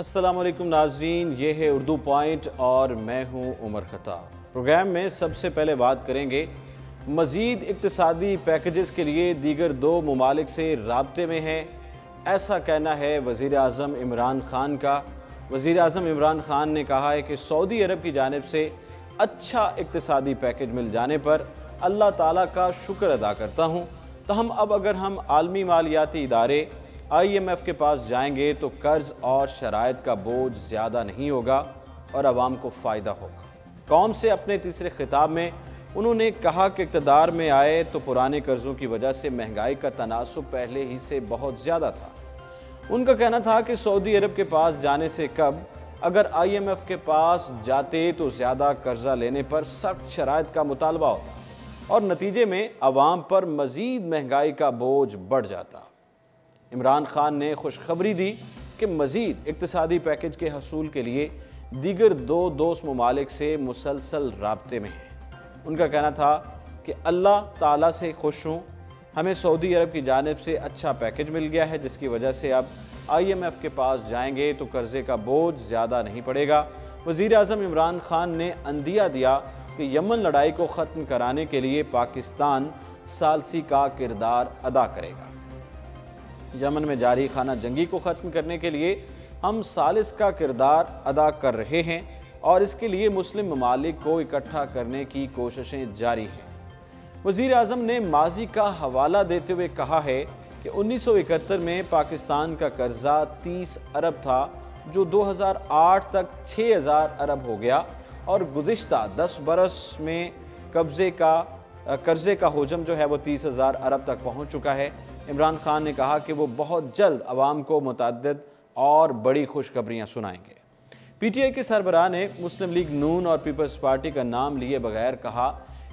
السلام علیکم ناظرین، یہ ہے اردو پوائنٹ اور میں ہوں عمر خطاب۔ پروگرام میں سب سے پہلے بات کریں گے مزید اقتصادی پیکجز کے لیے دیگر دو ممالک سے رابطے میں ہیں، ایسا کہنا ہے وزیر اعظم عمران خان کا۔ وزیر اعظم عمران خان نے کہا ہے کہ سعودی عرب کی جانب سے اچھا اقتصادی پیکج مل جانے پر اللہ تعالیٰ کا شکر ادا کرتا ہوں، تاہم اب اگر ہم عالمی مالیاتی ادارے IMF کے پاس جائیں گے تو قرض اور شرائط کا بوجھ زیادہ نہیں ہوگا اور عوام کو فائدہ ہوگا۔ قوم سے اپنے تیسرے خطاب میں انہوں نے کہا کہ اقتدار میں آئے تو پرانے قرضوں کی وجہ سے مہنگائی کا تناسب پہلے ہی سے بہت زیادہ تھا۔ ان کا کہنا تھا کہ سعودی عرب کے پاس جانے سے قبل اگر IMF کے پاس جاتے تو زیادہ قرضہ لینے پر سخت شرائط کا مطالبہ ہوتا اور نتیجے میں عوام پر مزید مہنگائی کا بوجھ بڑھ جاتا۔ عمران خان نے خوشخبری دی کہ مزید اقتصادی پیکج کے حصول کے لیے دیگر دو دوست ممالک سے مسلسل رابطے میں ہیں۔ ان کا کہنا تھا کہ اللہ تعالیٰ سے خوش ہوں، ہمیں سعودی عرب کی جانب سے اچھا پیکج مل گیا ہے جس کی وجہ سے اب IMF کے پاس جائیں گے تو قرضے کا بوجھ زیادہ نہیں پڑے گا۔ وزیر اعظم عمران خان نے عندیہ دیا کہ یمن لڑائی کو ختم کرانے کے لیے پاکستان ثالثی کا کردار ادا کرے گا۔ یمن میں جاری خانہ جنگی کو ختم کرنے کے لیے ہم ثالث کا کردار ادا کر رہے ہیں اور اس کے لیے مسلم ممالک کو اکٹھا کرنے کی کوششیں جاری ہیں۔ وزیر اعظم نے ماضی کا حوالہ دیتے ہوئے کہا ہے کہ 1971 میں پاکستان کا قرضہ 30 ارب تھا جو 2008 تک 6000 ارب ہو گیا اور گزشتہ 10 برس میں قرضے کا حجم جو ہے وہ 30,000 ارب تک پہنچ چکا ہے۔ عمران خان نے کہا کہ وہ بہت جلد عوام کو متعدد اور بڑی خوشخبریاں سنائیں گے۔ PTI کے سربراہ نے مسلم لیگ نون اور پیپلز پارٹی کا نام لیے بغیر کہا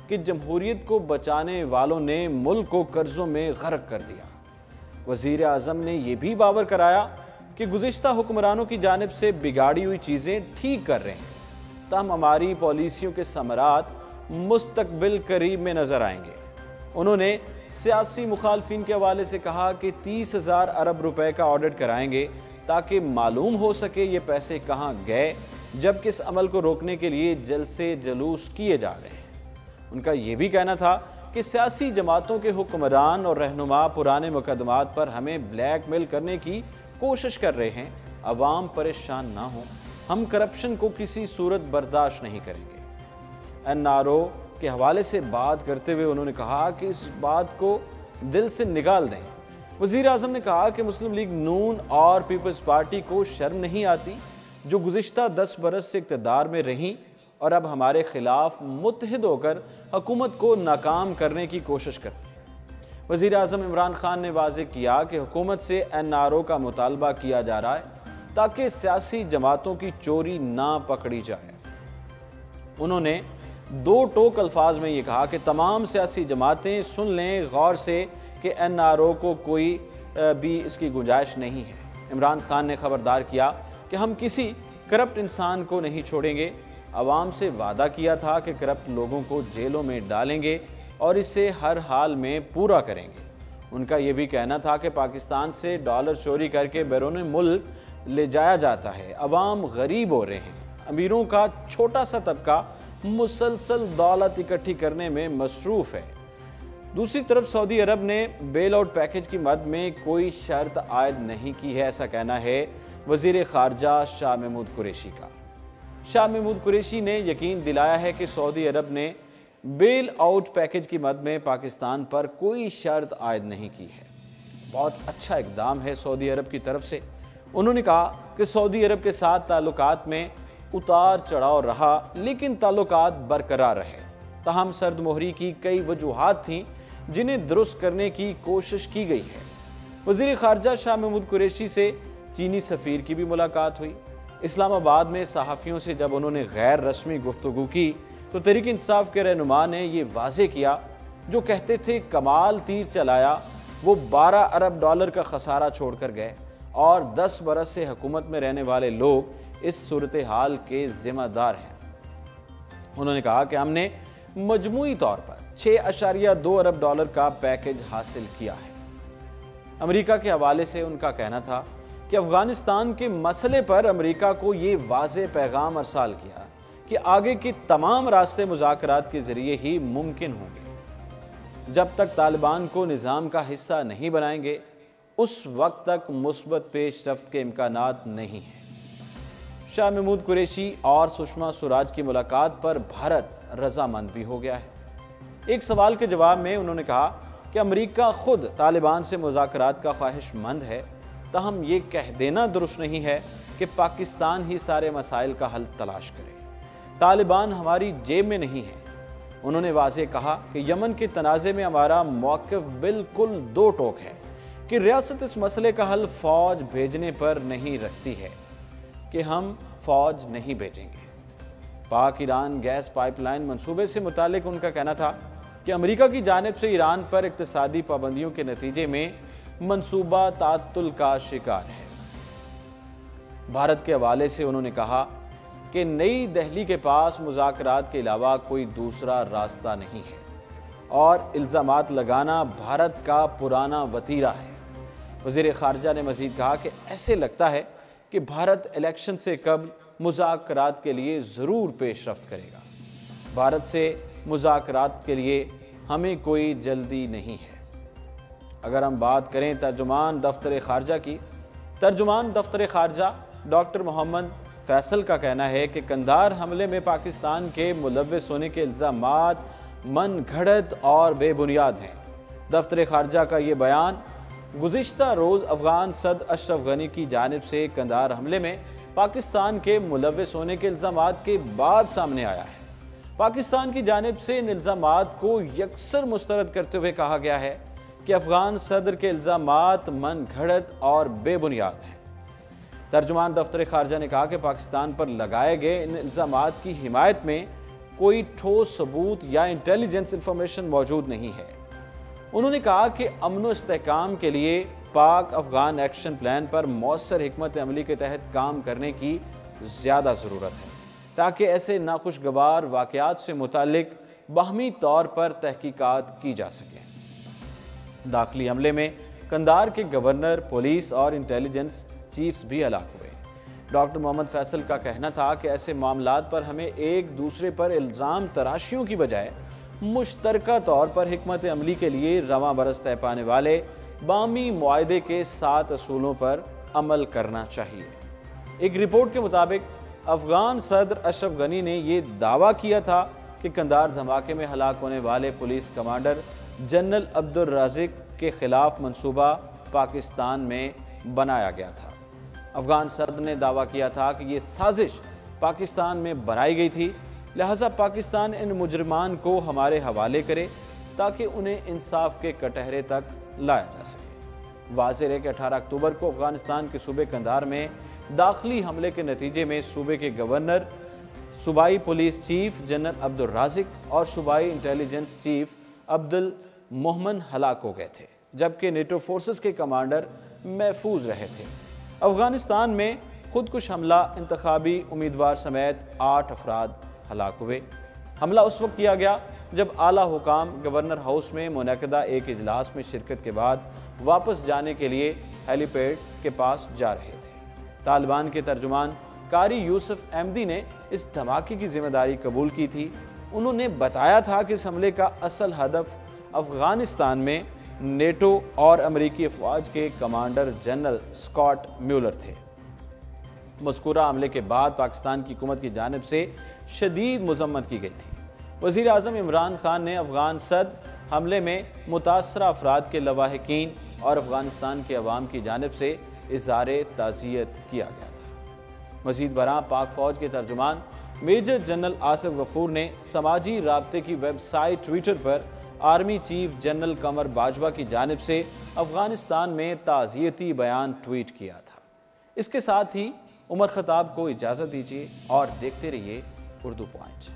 کہ جمہوریت کو بچانے والوں نے ملک کو قرضوں میں غرق کر دیا۔ وزیر اعظم نے یہ بھی باور کرایا کہ گزشتہ حکمرانوں کی جانب سے بگاڑی ہوئی چیزیں ٹھیک کر رہے ہیں، تاہم ہماری پالیسیوں کے ثمرات مستقبل قریب میں نظر آئیں گے۔ انہوں نے سیاسی مخالفین کے حوالے سے کہا کہ 30,000 ارب روپے کا آڈٹ کرائیں گے تاکہ معلوم ہو سکے یہ پیسے کہاں گئے، جبکہ اس عمل کو روکنے کے لیے جلسے جلوس کیے جا رہے ہیں۔ ان کا یہ بھی کہنا تھا کہ سیاسی جماعتوں کے حکمران اور رہنما پرانے مقدمات پر ہمیں بلیک میل کرنے کی کوشش کر رہے ہیں، عوام پریشان نہ ہوں، ہم کرپشن کو کسی صورت برداشت نہیں کریں گے۔ NRO کے حوالے سے بات کرتے ہوئے انہوں نے کہا کہ اس بات کو دل سے نکال دیں۔ وزیر اعظم نے کہا کہ مسلم لیگ نون اور پیپلز پارٹی کو شرم نہیں آتی جو گزشتہ 10 برس سے اقتدار میں رہیں اور اب ہمارے خلاف متحد ہو کر حکومت کو ناکام کرنے کی کوشش کرتے ہیں۔ وزیر اعظم عمران خان نے واضح کیا کہ حکومت سے NRO کا مطالبہ کیا جا رہا ہے تاکہ سیاسی جماعتوں کی چوری نہ پکڑی جائے۔ انہوں نے دو ٹوک الفاظ میں یہ کہا کہ تمام سیاسی جماعتیں سن لیں غور سے کہ NRO کو کوئی بھی اس کی گنجائش نہیں ہے۔ عمران خان نے خبردار کیا کہ ہم کسی کرپٹ انسان کو نہیں چھوڑیں گے، عوام سے وعدہ کیا تھا کہ کرپٹ لوگوں کو جیلوں میں ڈالیں گے اور اسے ہر حال میں پورا کریں گے۔ ان کا یہ بھی کہنا تھا کہ پاکستان سے ڈالر چوری کر کے بیرون ملک لے جایا جاتا ہے، عوام غریب ہو رہے ہیں، امیروں کا چھوٹا سا طبقہ مسلسل دولت اکٹھی کرنے میں مصروف ہے۔ دوسری طرف سعودی عرب نے بیل آؤٹ پیکج کی مد میں کوئی شرط عائد نہیں کی ہے، ایسا کہنا ہے وزیر خارجہ شاہ محمود قریشی کا۔ شاہ محمود قریشی نے یقین دلایا ہے کہ سعودی عرب نے بیل آؤٹ پیکج کی مد میں پاکستان پر کوئی شرط عائد نہیں کی ہے۔ بہت اچھا اقدام ہے سعودی عرب کی طرف سے۔ انہوں نے کہا کہ سعودی عرب کے ساتھ تعلقات میں اتار چڑھاؤ رہا لیکن تعلقات برقرار رہے، تاہم سرد مہری کی کئی وجوہات تھیں جنہیں درست کرنے کی کوشش کی گئی ہے۔ وزیر خارجہ شاہ محمود قریشی سے چینی سفیر کی بھی ملاقات ہوئی۔ اسلام آباد میں صحافیوں سے جب انہوں نے غیر رسمی گفتگو کی تو تحریک انصاف کے رہنما نے یہ واضح کیا جو کہتے تھے کمال تیر چلایا وہ 12 ارب ڈالر کا خسارہ چھوڑ کر گئے اور 10 برس سے حکومت میں رہنے والے لوگ اس صورتحال کے ذمہ دار ہیں۔ انہوں نے کہا کہ ہم نے مجموعی طور پر 6.2 ارب ڈالر کا پیکج حاصل کیا ہے۔ امریکہ کے حوالے سے ان کا کہنا تھا کہ افغانستان کے مسئلے پر امریکہ کو یہ واضح پیغام ارسال کیا کہ آگے کے تمام راستے مذاکرات کے ذریعے ہی ممکن ہوں گے۔ جب تک طالبان کو نظام کا حصہ نہیں بنائیں گے اس وقت تک مثبت پیش رفت کے امکانات نہیں ہیں۔ شاہ محمود قریشی اور سشما سوراج کی ملاقات پر بھارت رضامند بھی ہو گیا ہے۔ ایک سوال کے جواب میں انہوں نے کہا کہ امریکہ خود طالبان سے مذاکرات کا خواہش مند ہے، تاہم یہ کہہ دینا درست نہیں ہے کہ پاکستان ہی سارے مسائل کا حل تلاش کرے۔ طالبان ہماری جیب میں نہیں ہے۔ انہوں نے واضح کہا کہ یمن کے تنازع میں ہمارا موقف بالکل دو ٹوک ہے کہ ریاست اس مسئلے کا حل فوج بھیجنے پر نہیں رکھتی ہے کہ ہم فوج نہیں بھیجیں گے۔ پاک ایران گیس پائپ لائن منصوبے سے متعلق ان کا کہنا تھا کہ امریکہ کی جانب سے ایران پر اقتصادی پابندیوں کے نتیجے میں منصوبہ تعطل کا شکار ہے۔ بھارت کے حوالے سے انہوں نے کہا کہ نئی دہلی کے پاس مذاکرات کے علاوہ کوئی دوسرا راستہ نہیں ہے اور الزامات لگانا بھارت کا پرانا وتیرہ ہے۔ وزیر خارجہ نے مزید کہا کہ ایسے لگتا ہے کہ بھارت الیکشن سے قبل مذاکرات کے لیے ضرور پیش رفت کرے گا۔ بھارت سے مذاکرات کے لیے ہمیں کوئی جلدی نہیں ہے۔ اگر ہم بات کریں ترجمان دفتر خارجہ کی، ترجمان دفتر خارجہ ڈاکٹر محمد فیصل کا کہنا ہے کہ قندھار حملے میں پاکستان کے ملوث ہونے کے الزامات من گھڑت اور بے بنیاد ہیں۔ دفتر خارجہ کا یہ بیان گزشتہ روز افغان صدر اشرف غنی کی جانب سے قندھار حملے میں پاکستان کے ملوث ہونے کے الزامات کے بعد سامنے آیا ہے۔ پاکستان کی جانب سے ان الزامات کو یکسر مسترد کرتے ہوئے کہا گیا ہے کہ افغان صدر کے الزامات من گھڑت اور بے بنیاد ہیں۔ ترجمان دفتر خارجہ نے کہا کہ پاکستان پر لگائے گئے ان الزامات کی حمایت میں کوئی ٹھوس ثبوت یا انٹیلیجنس انفارمیشن موجود نہیں ہے۔ انہوں نے کہا کہ امن و استحکام کے لیے پاک افغان ایکشن پلان پر مؤثر حکمت عملی کے تحت کام کرنے کی زیادہ ضرورت ہے تاکہ ایسے ناخوشگوار واقعات سے متعلق باہمی طور پر تحقیقات کی جا سکیں۔ داخلی حملے میں قندھار کے گورنر، پولیس اور انٹیلیجنس چیفز بھی ہلاک ہوئے۔ ڈاکٹر محمد فیصل کا کہنا تھا کہ ایسے معاملات پر ہمیں ایک دوسرے پر الزام تراشیوں کی بجائے مشترکہ طور پر حکمت عملی کے لیے رواں برس طے پانے والے باہمی معاہدے کے 7 اصولوں پر عمل کرنا چاہیے۔ ایک رپورٹ کے مطابق افغان صدر اشرف غنی نے یہ دعویٰ کیا تھا کہ قندھار دھماکے میں ہلاک ہونے والے پولیس کمانڈر جنرل عبدالرازق کے خلاف منصوبہ پاکستان میں بنایا گیا تھا۔ افغان صدر نے دعویٰ کیا تھا کہ یہ سازش پاکستان میں بنائی گئی تھی، لہٰذا پاکستان ان مجرمان کو ہمارے حوالے کرے تاکہ انہیں انصاف کے کٹہرے تک لایا جا سکے۔ واضح ہے کہ 18 اکتوبر کو افغانستان کے صوبے قندھار میں داخلی حملے کے نتیجے میں صوبے کے گورنر، صوبائی پولیس چیف جنرل عبدالرازق اور صوبائی انٹیلیجنس چیف عبدالمومن ہلاک ہو گئے تھے، جبکہ نیٹو فورسز کے کمانڈر محفوظ رہے تھے۔ افغانستان میں خودکش حملہ انتخابی امیدوار سمیت 8 افراد ہلاک ہوئے۔ حملہ اس وقت کیا گیا جب اعلیٰ حکام گورنر ہاؤس میں منعقدہ ایک اجلاس میں شرکت کے بعد واپس جانے کے لیے ہیلی پیڈ کے پاس جا رہے تھے۔ طالبان کے ترجمان قاری یوسف احمدی نے اس دھماکے کی ذمہ داری قبول کی تھی۔ انہوں نے بتایا تھا کہ اس حملے کا اصل ہدف افغانستان میں نیٹو اور امریکی افواج کے کمانڈر جنرل اسکاٹ میولر تھے۔ مذکورہ حملے کے بعد پاکستان کی حکومت کی جانب سے شدید مذمت کی گئی تھی۔ وزیر اعظم عمران خان نے افغان صدر حملے میں متاثرہ افراد کے لواحقین اور افغانستان کے عوام کی جانب سے اظہار تعزیت کیا گیا تھا۔ مزید برآں پاک فوج کے ترجمان میجر جنرل آصف غفور نے سماجی رابطے کی ویب سائٹ ٹویٹر پر army chief general Qamar Bajwa کی جانب سے افغانستان میں تعزیتی بیان ٹویٹ کیا تھا۔ اس کے ساتھ ہی عمر خطاب کو اجازت دیجیے اور دیکھتے رہیے اردو پوائنٹ۔